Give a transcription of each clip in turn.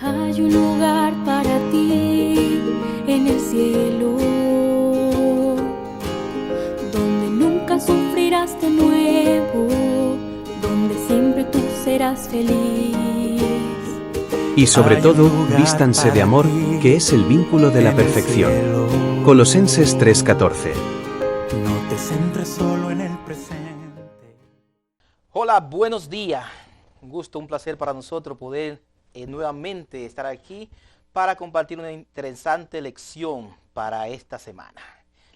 Hay un lugar para ti en el cielo, donde nunca sufrirás de nuevo, donde siempre tú serás feliz. Y sobre todo, vístanse de amor, que es el vínculo de la perfección. Colosenses 3:14. No te centres solo en el presente. Hola, buenos días. Un gusto, un placer para nosotros poder nuevamente estar aquí para compartir una interesante lección para esta semana.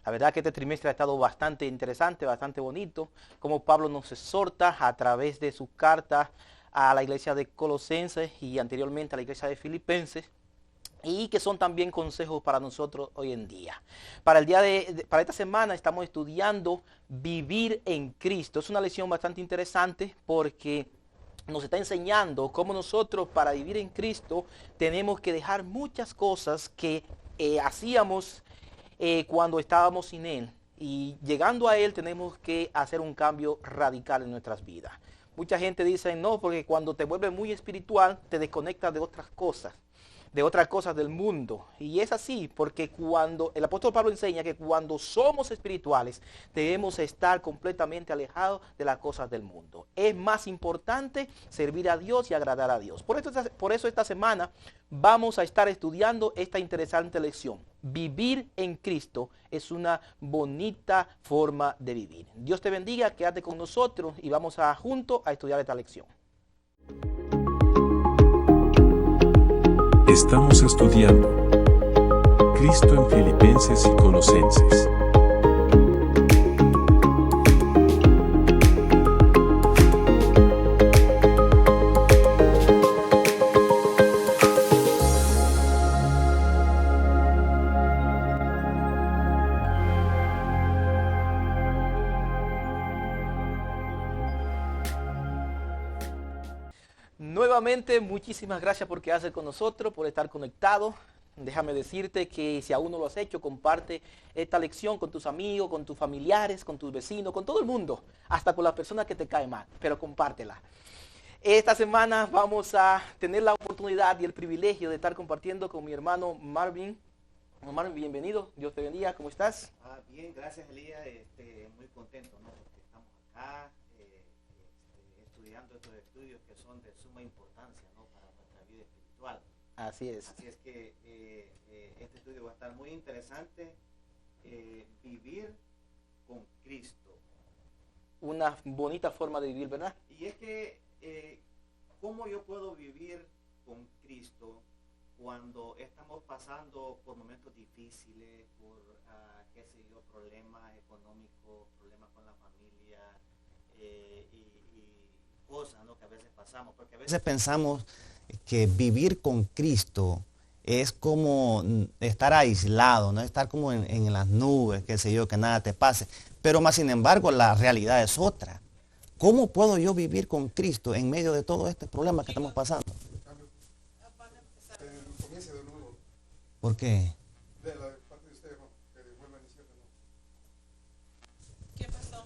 La verdad que este trimestre ha estado bastante interesante, bastante bonito, como Pablo nos exhorta a través de sus cartas a la iglesia de Colosenses y anteriormente a la iglesia de Filipenses, y que son también consejos para nosotros hoy en día. Para esta semana estamos estudiando vivir en Cristo. Es una lección bastante interesante porque nos está enseñando cómo nosotros para vivir en Cristo tenemos que dejar muchas cosas que hacíamos cuando estábamos sin Él. Y llegando a Él tenemos que hacer un cambio radical en nuestras vidas. Mucha gente dice no, porque cuando te vuelves muy espiritual te desconectas de otras cosas del mundo. Y es así, porque cuando el apóstol Pablo enseña que cuando somos espirituales debemos estar completamente alejados de las cosas del mundo. Es más importante servir a Dios y agradar a Dios. Por eso esta semana vamos a estar estudiando esta interesante lección. Vivir en Cristo es una bonita forma de vivir. Dios te bendiga, quédate con nosotros y vamos juntos a estudiar esta lección. Estamos estudiando Cristo en Filipenses y Colosenses. Nuevamente, muchísimas gracias por quedarse con nosotros, por estar conectado. Déjame decirte que si aún no lo has hecho, comparte esta lección con tus amigos, con tus familiares, con tus vecinos, con todo el mundo, hasta con las personas que te caen mal, pero compártela. Esta semana vamos a tener la oportunidad y el privilegio de estar compartiendo con mi hermano Marvin. Marvin, bienvenido, Dios te bendiga, ¿cómo estás? Bien, gracias Elías, muy contento, ¿no? Porque estamos acá estudiando estos estudios que son de suma importancia, ¿no? Para nuestra vida espiritual. Así es. Así es que este estudio va a estar muy interesante, vivir con Cristo. Una bonita forma de vivir, ¿verdad? Y es que, ¿cómo yo puedo vivir con Cristo cuando estamos pasando por momentos difíciles, por, qué sé yo, problemas económicos, problemas con la familia, y cosas, ¿no? Que a veces pasamos? Porque a veces pensamos que vivir con Cristo es como estar aislado, no estar como en las nubes, qué sé yo, que nada te pase. Pero más sin embargo, la realidad es otra. ¿Cómo puedo yo vivir con Cristo en medio de todo este problema que estamos pasando? ¿Por qué? De la parte de usted, ¿no? Que vuelva a iniciar de nuevo. ¿Qué pasó?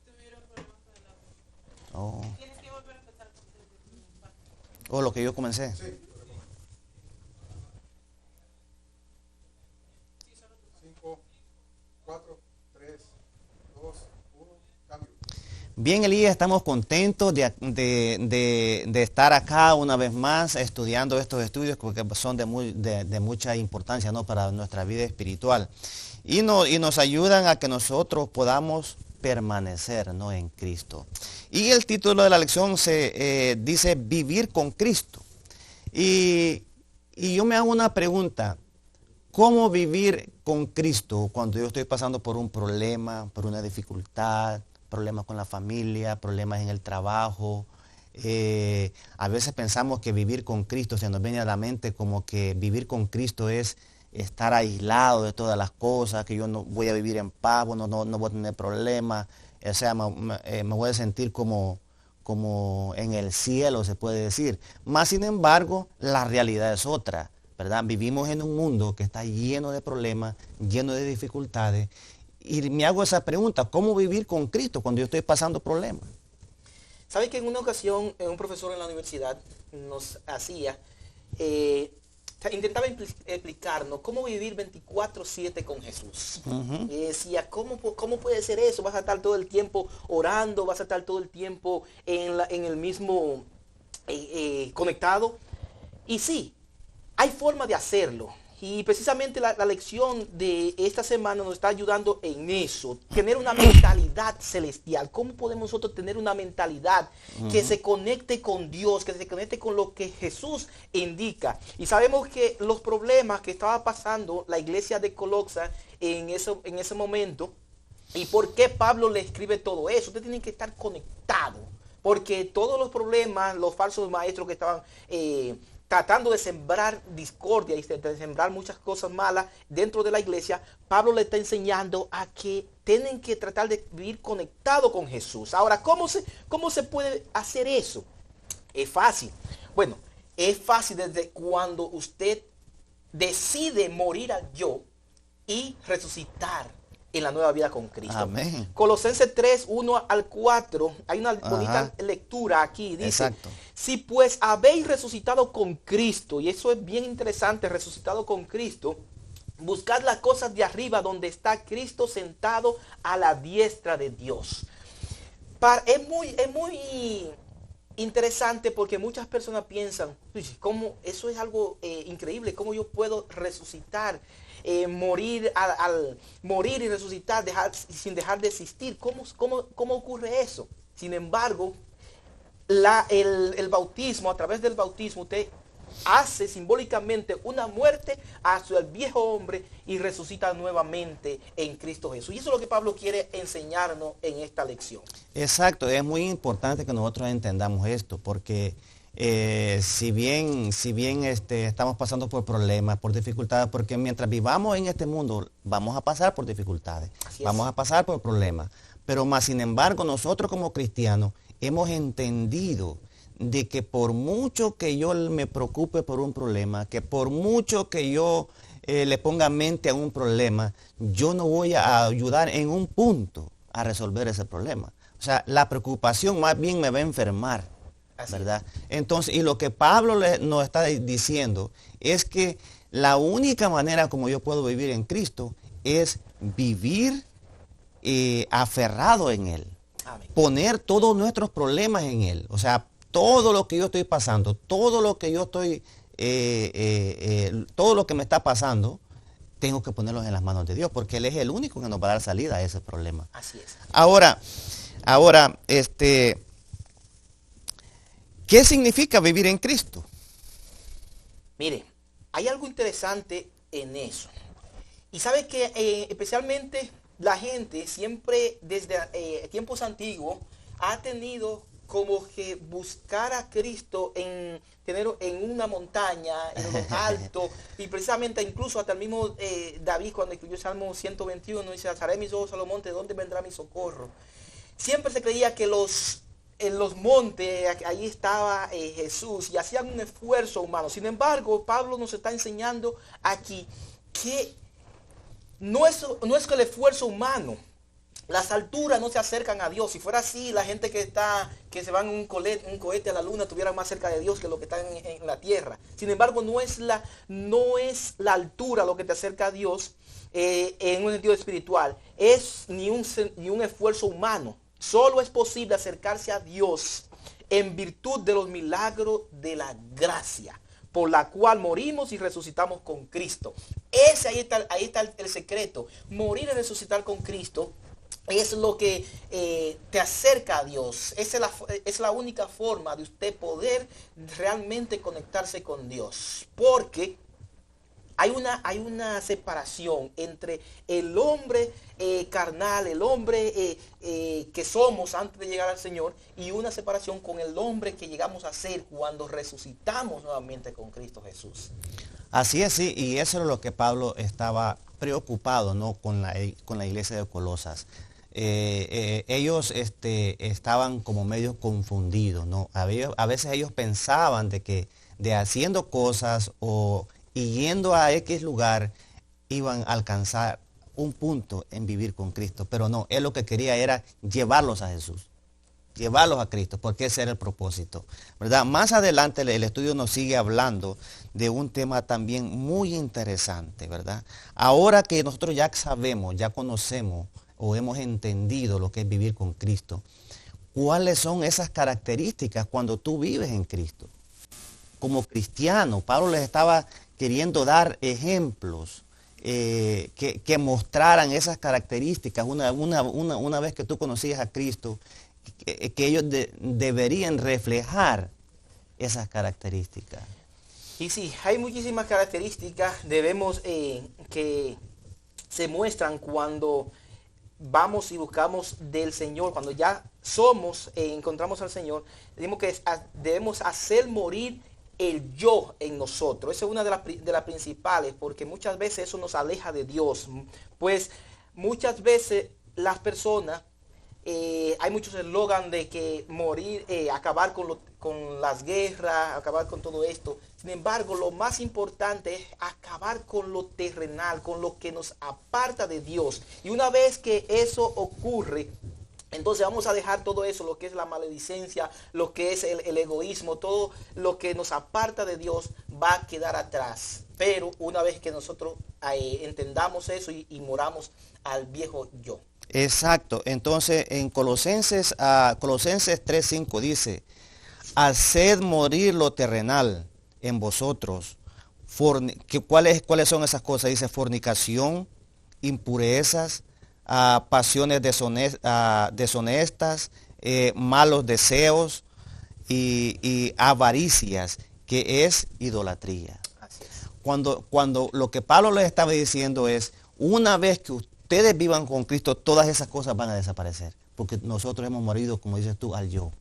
Tuvieron problemas con el agua. Oh. Tienes que volver a empezar con tu parte. O lo que yo comencé. Sí. Sí, solo tu parte. 5, 4, 3, 2, 1, cambio. Bien, Elías, estamos contentos de estar acá una vez más estudiando estos estudios porque son de mucha importancia, ¿no? Para nuestra vida espiritual. Y nos ayudan a que nosotros podamos permanecer, ¿no? En Cristo. Y el título de la lección dice vivir con Cristo. Y yo me hago una pregunta. ¿Cómo vivir con Cristo cuando yo estoy pasando por un problema, por una dificultad, problemas con la familia, problemas en el trabajo? A veces pensamos que vivir con Cristo se nos viene a la mente como que vivir con Cristo es estar aislado de todas las cosas, que yo no voy a vivir en paz, no voy a tener problemas, o sea, me voy a sentir como en el cielo, se puede decir. Más sin embargo, la realidad es otra, ¿verdad? Vivimos en un mundo que está lleno de problemas, lleno de dificultades, y me hago esa pregunta, ¿cómo vivir con Cristo cuando yo estoy pasando problemas? ¿Sabe que en una ocasión un profesor en la universidad nos intentaba explicarnos cómo vivir 24/7 con Jesús? Y decía, ¿cómo puede ser eso? Vas a estar todo el tiempo orando, vas a estar todo el tiempo en el mismo conectado. Y sí, hay forma de hacerlo. Y precisamente la lección de esta semana nos está ayudando en eso, tener una mentalidad celestial. ¿Cómo podemos nosotros tener una mentalidad que se conecte con Dios, que se conecte con lo que Jesús indica? Y sabemos que los problemas que estaba pasando la iglesia de Colosa en ese momento, y por qué Pablo le escribe todo eso, usted tiene que estar conectado, porque todos los problemas, los falsos maestros que estaban tratando de sembrar discordia y de sembrar muchas cosas malas dentro de la iglesia, Pablo le está enseñando a que tienen que tratar de vivir conectado con Jesús. Ahora, ¿cómo se puede hacer eso? Es fácil. Bueno, es fácil desde cuando usted decide morir al yo y resucitar en la nueva vida con Cristo. Amén. Colosenses 3, 1 al 4, hay una bonita lectura aquí, dice, exacto. Si pues habéis resucitado con Cristo, y eso es bien interesante, resucitado con Cristo, buscad las cosas de arriba donde está Cristo sentado a la diestra de Dios. Es muy interesante porque muchas personas piensan, ¿cómo? Eso es algo increíble, ¿cómo yo puedo resucitar? Morir morir y resucitar sin dejar de existir. ¿Cómo ocurre eso? Sin embargo, el bautismo, a través del bautismo, usted hace simbólicamente una muerte hacia el viejo hombre y resucita nuevamente en Cristo Jesús. Y eso es lo que Pablo quiere enseñarnos en esta lección. Exacto, es muy importante que nosotros entendamos esto, porque si bien estamos pasando por problemas, por dificultades, porque mientras vivamos en este mundo vamos a pasar por dificultades, vamos a pasar por problemas, pero más sin embargo nosotros como cristianos hemos entendido de que por mucho que yo me preocupe por un problema, que por mucho que yo le ponga mente a un problema, yo no voy a ayudar en un punto a resolver ese problema. O sea, la preocupación más bien me va a enfermar. ¿Verdad? Entonces, y lo que Pablo nos está diciendo es que la única manera como yo puedo vivir en Cristo es vivir aferrado en Él. Amén. Poner todos nuestros problemas en Él. O sea, todo lo que yo estoy pasando, todo lo que yo estoy, todo lo que me está pasando, tengo que ponerlos en las manos de Dios, porque Él es el único que nos va a dar salida a ese problema. Así es. Ahora, ¿qué significa vivir en Cristo? Mire, hay algo interesante en eso. Y sabe que especialmente la gente siempre desde tiempos antiguos ha tenido como que buscar a Cristo en una montaña, en lo alto, y precisamente incluso hasta el mismo David cuando escribió el Salmo 121 dice, alzaré mis ojos a los montes, ¿de dónde vendrá mi socorro? Siempre se creía que en los montes, ahí estaba Jesús y hacían un esfuerzo humano. Sin embargo, Pablo nos está enseñando aquí que no es que el esfuerzo humano, las alturas no se acercan a Dios. Si fuera así, la gente que se van en un cohete a la luna estuviera más cerca de Dios que lo que están en la tierra. Sin embargo, no es la altura lo que te acerca a Dios en un sentido espiritual. Es ni un esfuerzo humano. Solo es posible acercarse a Dios en virtud de los milagros de la gracia, por la cual morimos y resucitamos con Cristo. Ahí está el secreto. Morir y resucitar con Cristo es lo que te acerca a Dios. Es la única forma de usted poder realmente conectarse con Dios. Porque hay una separación entre el hombre carnal, el hombre que somos antes de llegar al Señor, y una separación con el hombre que llegamos a ser cuando resucitamos nuevamente con Cristo Jesús. Así es, sí, y eso es lo que Pablo estaba preocupado, ¿no?, con la iglesia de Colosas. Ellos estaban como medio confundidos, ¿no? A veces ellos pensaban de haciendo cosas y yendo a X lugar iban a alcanzar un punto en vivir con Cristo, pero no, él lo que quería era llevarlos a Jesús. llevarlos a Cristo, porque ese era el propósito, ¿verdad? Más adelante el estudio nos sigue hablando de un tema también muy interesante, ¿verdad? Ahora que nosotros ya sabemos, ya conocemos o hemos entendido lo que es vivir con Cristo, ¿cuáles son esas características cuando tú vives en Cristo? Como cristiano, Pablo les estaba queriendo dar ejemplos que mostraran esas características una vez que tú conocías a Cristo, que ellos deberían reflejar esas características. Y sí, hay muchísimas características que se muestran cuando vamos y buscamos del Señor, cuando ya encontramos al Señor. Debemos hacer morir el yo en nosotros. Esa es una de las principales, porque muchas veces eso nos aleja de Dios. Pues muchas veces las personas, hay muchos eslogan de que morir, acabar con las guerras, acabar con todo esto. Sin embargo, lo más importante es acabar con lo terrenal, con lo que nos aparta de Dios. Y una vez que eso ocurre, entonces vamos a dejar todo eso, lo que es la maledicencia, lo que es el egoísmo, todo lo que nos aparta de Dios va a quedar atrás. Pero una vez que nosotros entendamos eso y moramos al viejo yo. Exacto. Entonces en Colosenses 3:5 dice, haced morir lo terrenal en vosotros. ¿Cuáles son esas cosas? Dice fornicación, impurezas, pasiones deshonestas, malos deseos y avaricias, que es idolatría. Así es. Cuando lo que Pablo les estaba diciendo es, una vez que ustedes vivan con Cristo, todas esas cosas van a desaparecer, porque nosotros hemos morido, como dices tú, al yo.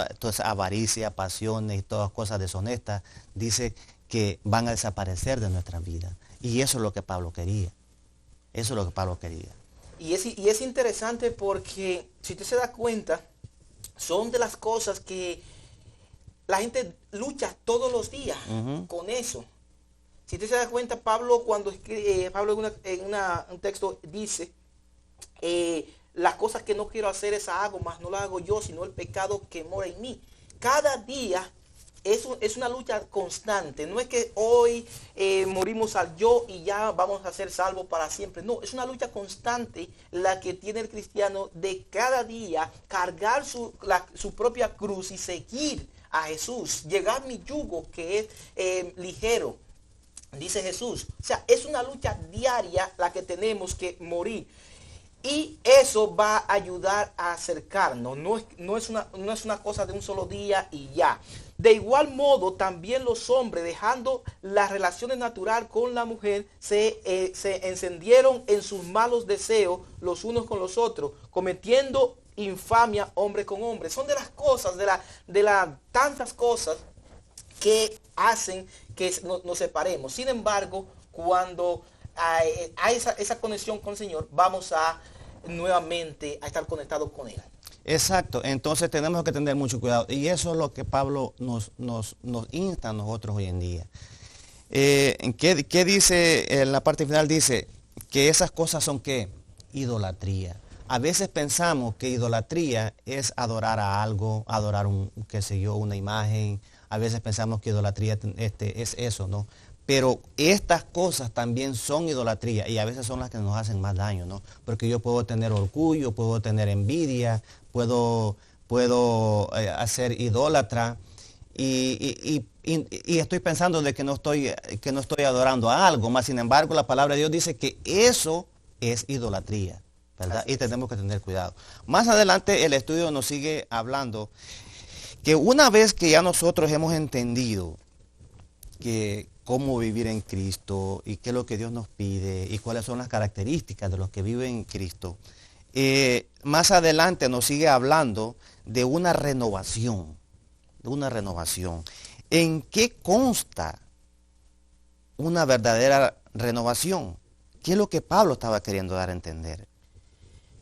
Entonces avaricia, pasiones y todas cosas deshonestas, dice que van a desaparecer de nuestra vida. Y eso es lo que Pablo quería. Eso es lo que Pablo quería. Y es interesante porque, si usted se da cuenta, son de las cosas que la gente lucha todos los días con eso. Si usted se da cuenta, Pablo cuando escribe, en un texto dice, las cosas que no quiero hacer esas hago, mas no las hago yo, sino el pecado que mora en mí. Cada día es una lucha constante. No es que hoy morimos al yo y ya vamos a ser salvos para siempre. No, es una lucha constante la que tiene el cristiano de cada día cargar su propia cruz y seguir a Jesús. Llegar mi yugo que es ligero, dice Jesús. O sea, es una lucha diaria la que tenemos que morir. Y eso va a ayudar a acercarnos. No es una cosa de un solo día y ya. De igual modo, también los hombres, dejando las relaciones naturales con la mujer, se encendieron en sus malos deseos los unos con los otros, cometiendo infamia hombre con hombre. Son de las cosas, de las tantas cosas que hacen que nos separemos. Sin embargo, cuando hay esa conexión con el Señor, vamos a nuevamente a estar conectados con Él. Exacto, entonces tenemos que tener mucho cuidado. Y eso es lo que Pablo nos insta a nosotros hoy en día. ¿Qué dice en la parte final? Dice que esas cosas son ¿qué? Idolatría. A veces pensamos que idolatría es adorar a algo, adorar una imagen. A veces pensamos que idolatría es eso, ¿no? Pero estas cosas también son idolatría y a veces son las que nos hacen más daño, ¿no? Porque yo puedo tener orgullo, puedo tener envidia, puedo hacer idólatra y estoy pensando de que no estoy adorando a algo, más sin embargo la palabra de Dios dice que eso es idolatría, ¿verdad? Y tenemos que tener cuidado. Más adelante el estudio nos sigue hablando que una vez que ya nosotros hemos entendido que cómo vivir en Cristo y qué es lo que Dios nos pide y cuáles son las características de los que viven en Cristo, más adelante nos sigue hablando de una renovación, ¿En qué consta una verdadera renovación? ¿Qué es lo que Pablo estaba queriendo dar a entender?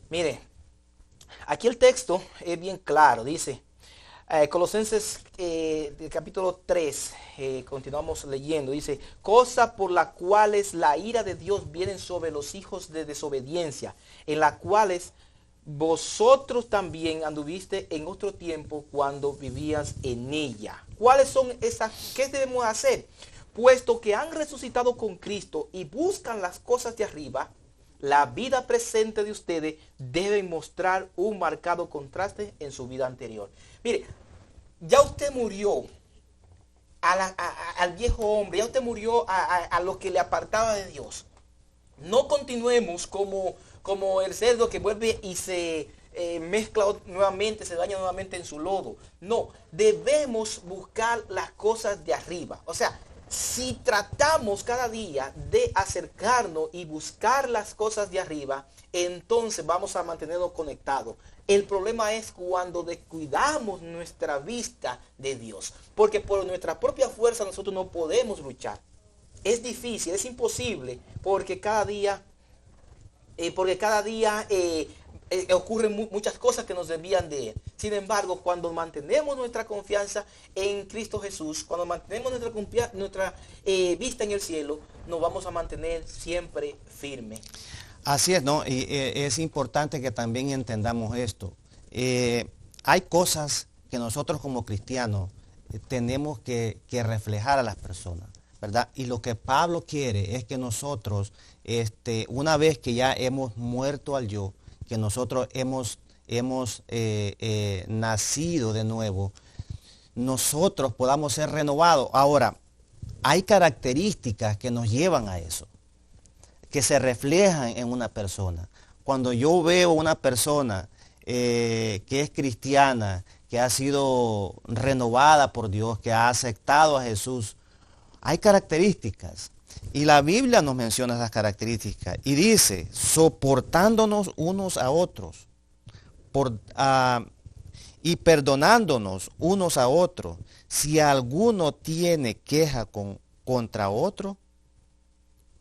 Mire, aquí el texto es bien claro, dice, Colosenses capítulo 3, continuamos leyendo, dice, cosa por la cuales la ira de Dios viene sobre los hijos de desobediencia, en las cuales vosotros también anduviste en otro tiempo cuando vivías en ella. ¿Cuáles son esas? ¿Qué debemos hacer? Puesto que han resucitado con Cristo y buscan las cosas de arriba, la vida presente de ustedes debe mostrar un marcado contraste en su vida anterior. Mire, ya usted murió al viejo hombre, ya usted murió a lo que le apartaba de Dios. No continuemos como el cerdo que vuelve y se mezcla nuevamente, se daña nuevamente en su lodo. No, debemos buscar las cosas de arriba. O sea, si tratamos cada día de acercarnos y buscar las cosas de arriba, entonces vamos a mantenernos conectados. El problema es cuando descuidamos nuestra vista de Dios, porque por nuestra propia fuerza nosotros no podemos luchar. Es difícil, es imposible, porque cada día ocurren muchas cosas que nos desvían de Él. Sin embargo, cuando mantenemos nuestra confianza en Cristo Jesús, cuando mantenemos nuestra vista en el cielo, nos vamos a mantener siempre firmes. Así es, ¿no? Y es importante que también entendamos esto. Hay cosas que nosotros como cristianos tenemos que reflejar a las personas, ¿verdad? Y lo que Pablo quiere es que nosotros, una vez que ya hemos muerto al yo, que nosotros hemos nacido de nuevo, nosotros podamos ser renovados. Ahora, hay características que nos llevan a eso, que se reflejan en una persona. Cuando yo veo una persona que es cristiana, que ha sido renovada por Dios, que ha aceptado a Jesús, hay características. Y la Biblia nos menciona esas características y dice, soportándonos unos a otros y perdonándonos unos a otros. Si alguno tiene queja contra otro,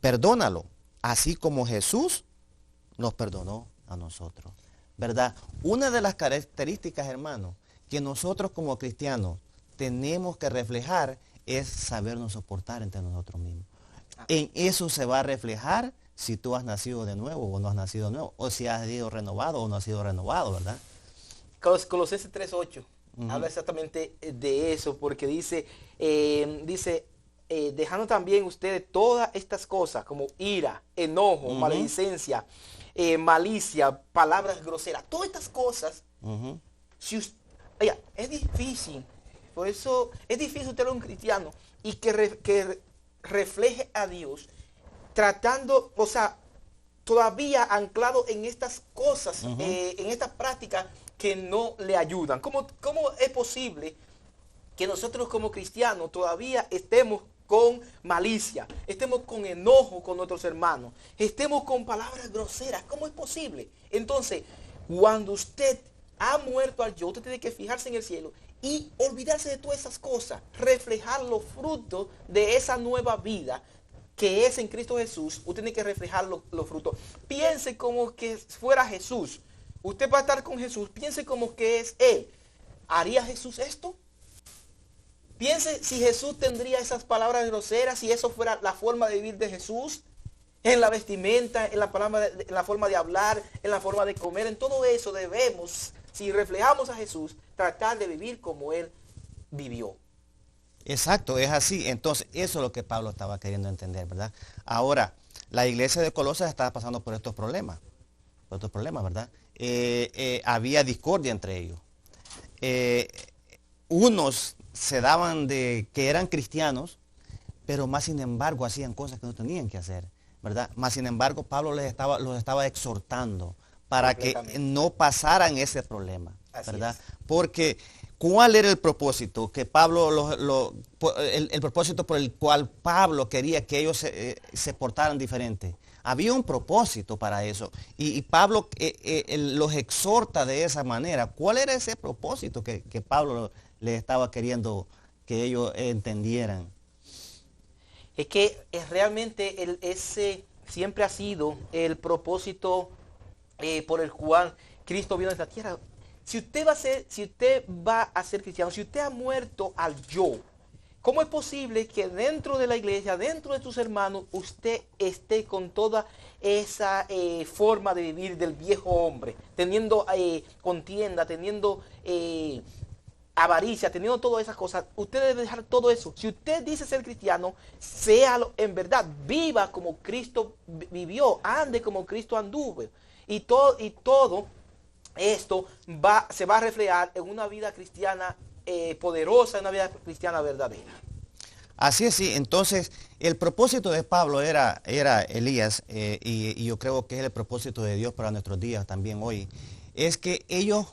perdónalo, así como Jesús nos perdonó a nosotros, ¿verdad? Una de las características, hermanos, que nosotros como cristianos tenemos que reflejar es sabernos soportar entre nosotros mismos. En eso se va a reflejar si tú has nacido de nuevo o no has nacido de nuevo, o si has sido renovado o no has sido renovado, ¿verdad? Colosenses 3:8 habla exactamente de eso, porque dice, dejando también ustedes todas estas cosas como ira, enojo, maledicencia, malicia, palabras groseras, todas estas cosas. Es difícil, por eso es difícil usted ser un cristiano y que refleje a Dios tratando, o sea, todavía anclado en estas cosas, en estas prácticas que no le ayudan. ¿Cómo es posible que nosotros como cristianos todavía estemos con malicia, estemos con enojo con nuestros hermanos, estemos con palabras groseras? ¿Cómo es posible? Entonces, cuando usted ha muerto al yo, usted tiene que fijarse en el cielo y olvidarse de todas esas cosas, reflejar los frutos de esa nueva vida que es en Cristo Jesús. Usted tiene que reflejar los frutos. Piense como que fuera Jesús. Usted va a estar con Jesús, piense como que es Él. ¿Haría Jesús esto? Piense si Jesús tendría esas palabras groseras, si eso fuera la forma de vivir de Jesús, en la vestimenta, en la forma de hablar, en la forma de comer. En todo eso debemos, si reflejamos a Jesús, tratar de vivir como Él vivió. Exacto, es así. Entonces, eso es lo que Pablo estaba queriendo entender, ¿verdad? Ahora, la iglesia de Colosas estaba pasando por estos problemas, ¿verdad? Había discordia entre ellos. Unos se daban de que eran cristianos, pero más sin embargo hacían cosas que no tenían que hacer, ¿verdad? Más sin embargo, Pablo los estaba exhortando para que no pasaran ese problema, ¿verdad? Porque ¿cuál era el propósito? Que Pablo, el propósito por el cual Pablo quería que ellos se portaran diferente. Había un propósito para eso. Y Pablo los exhorta de esa manera. ¿Cuál era ese propósito que Pablo les estaba queriendo que ellos entendieran? Es que realmente ese siempre ha sido el propósito por el cual Cristo vino a esta tierra. Si usted va a ser cristiano, si usted ha muerto al yo, ¿Cómo es posible que dentro de la iglesia, dentro de tus hermanos, usted esté con toda esa forma de vivir del viejo hombre, teniendo contienda, teniendo avaricia, teniendo todas esas cosas? Usted debe dejar todo eso. Si usted dice ser cristiano, séalo en verdad, viva como Cristo vivió, ande como Cristo anduvo. Y todo esto se va a reflejar en una vida cristiana poderosa, en una vida cristiana verdadera. Así es, sí. Entonces, el propósito de Pablo era Elías, y yo creo que es el propósito de Dios para nuestros días también hoy, es que ellos,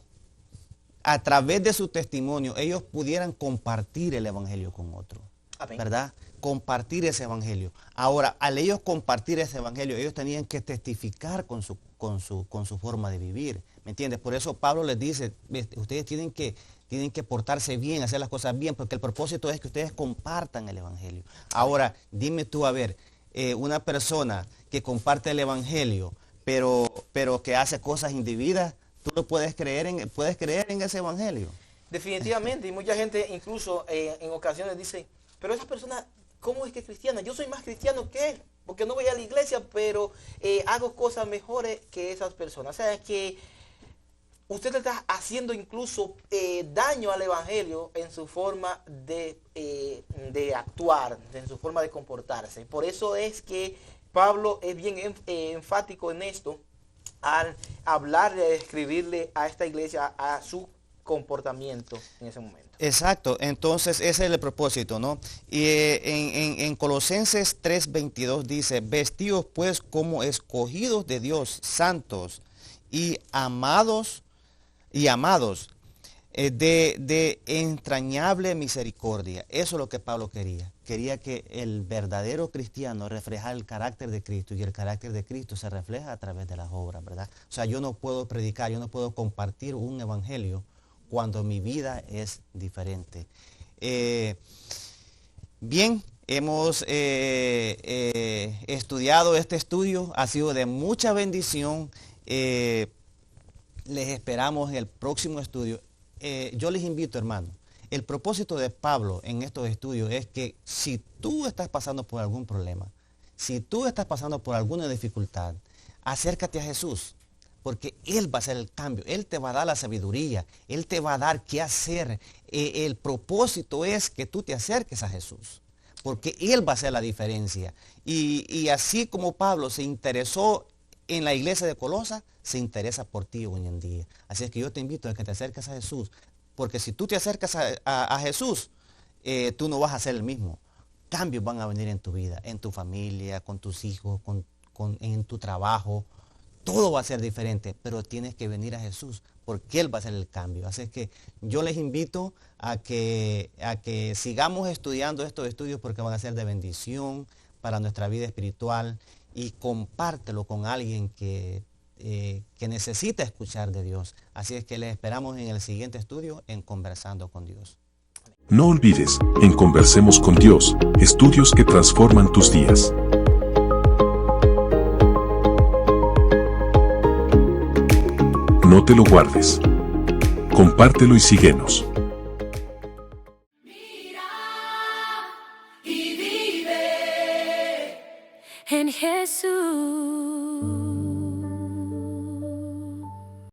a través de su testimonio, ellos pudieran compartir el evangelio con otros, ¿verdad? Compartir ese evangelio. Ahora, al ellos compartir ese evangelio, ellos tenían que testificar con su forma de vivir, ¿me entiendes? Por eso Pablo les dice, ustedes tienen que portarse bien, hacer las cosas bien, porque el propósito es que ustedes compartan el evangelio. Ahora, dime tú, a ver, una persona que comparte el evangelio, pero que hace cosas indebidas, ¿tú lo puedes creer en ese evangelio? Definitivamente, y mucha gente incluso en ocasiones dice, pero esa persona, ¿cómo es que es cristiana? Yo soy más cristiano que él, porque no voy a la iglesia, pero hago cosas mejores que esas personas. O sea, que usted le está haciendo incluso daño al evangelio en su forma de actuar, en su forma de comportarse. Por eso es que Pablo es bien enfático en esto, al hablarle, escribirle a esta iglesia, a su comportamiento en ese momento. Exacto, entonces ese es el propósito, ¿no? Y en Colosenses 3:22 dice, vestidos pues como escogidos de Dios, santos y amados, de entrañable misericordia. Eso es lo que Pablo quería. Quería que el verdadero cristiano reflejara el carácter de Cristo, y el carácter de Cristo se refleja a través de las obras, ¿verdad? O sea, yo no puedo predicar, yo no puedo compartir un evangelio cuando mi vida es diferente. Bien, hemos estudiado este estudio, ha sido de mucha bendición. Les esperamos en el próximo estudio. Yo les invito, hermano, el propósito de Pablo en estos estudios es que si tú estás pasando por algún problema, si tú estás pasando por alguna dificultad, acércate a Jesús, porque Él va a hacer el cambio, Él te va a dar la sabiduría, Él te va a dar qué hacer. El propósito es que tú te acerques a Jesús, porque Él va a hacer la diferencia. Y así como Pablo se interesó en la iglesia de Colosa, se interesa por ti hoy en día. Así es que yo te invito a que te acerques a Jesús, porque si tú te acercas a Jesús, tú no vas a ser el mismo. Cambios van a venir en tu vida, en tu familia, con tus hijos, en tu trabajo. Todo va a ser diferente, pero tienes que venir a Jesús, porque Él va a hacer el cambio. Así es que yo les invito a que sigamos estudiando estos estudios, porque van a ser de bendición para nuestra vida espiritual, y compártelo con alguien que necesita escuchar de Dios. Así es que les esperamos en el siguiente estudio en Conversando con Dios. No olvides, en Conversemos con Dios, estudios que transforman tus días. No te lo guardes. Compártelo y síguenos. En Jesús.